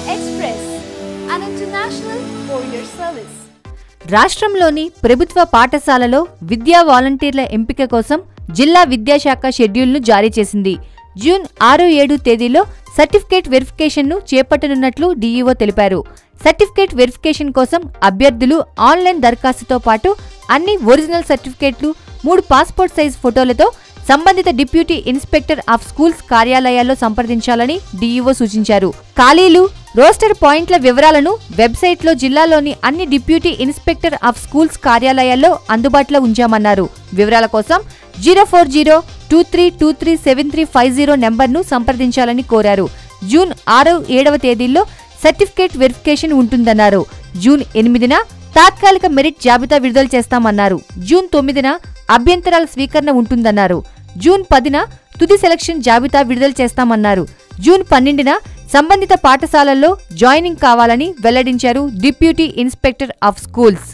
Express, an international courier service. రాష్ట్రంలోని ప్రభుత్వ పాఠశాలలో విద్యా వాలంటీర్ల ఎంపిక కోసం జిల్లా విద్యాశాఖ షెడ్యూల్ను జారీ చేసింది. జూన్ 6-7 తేదీలో సర్టిఫికేట్ వెరిఫికేషన్ను చేపట్టనున్నట్లు డీఈఓ తెలిపారు. సర్టిఫికేట్ వెరిఫికేషన్ కోసం అభ్యర్థులు ఆన్లైన్ దరఖాస్తుతో పాటు అన్ని ఒరిజినల్ సర్టిఫికేట్లు, 3 పాస్పోర్ట్ సైజ్ ఫోటోలతో సంబంధిత డిప్యూటీ ఇన్స్పెక్టర్ ఆఫ్ స్కూల్స్ కార్యాలయాల్లో సంప్రదించాలని డీఈఓ సూచించారు. ఖాళీలు, రోస్టర్ పాయింట్ల వివరాలను వెబ్సైట్లో జిల్లాలోని అన్ని డిప్యూటీ ఇన్స్పెక్టర్ ఆఫ్ స్కూల్స్ కార్యాలయాల్లో అందుబాటులో ఉంచామన్నారు. వివరాల కోసం 04023237350 నెంబర్ను సంప్రదించాలని కోరారు. జూన్ 6-7 తేదీల్లో సర్టిఫికేట్ వెరిఫికేషన్ ఉంటుందన్నారు. జూన్ 8న తాత్కాలిక మెరిట్ జాబితా విడుదల చేస్తామన్నారు. జూన్ 9న అభ్యంతరాల స్వీకరణ ఉంటుందన్నారు. జూన్ 10న తుది సెలక్షన్ జాబితా విడుదల చేస్తామన్నారు. జూన్ 12న సంబంధిత పాఠశాలల్లో జాయినింగ్ కావాలని వెల్లడించారు డిప్యూటీ ఇన్స్పెక్టర్ ఆఫ్ స్కూల్స్.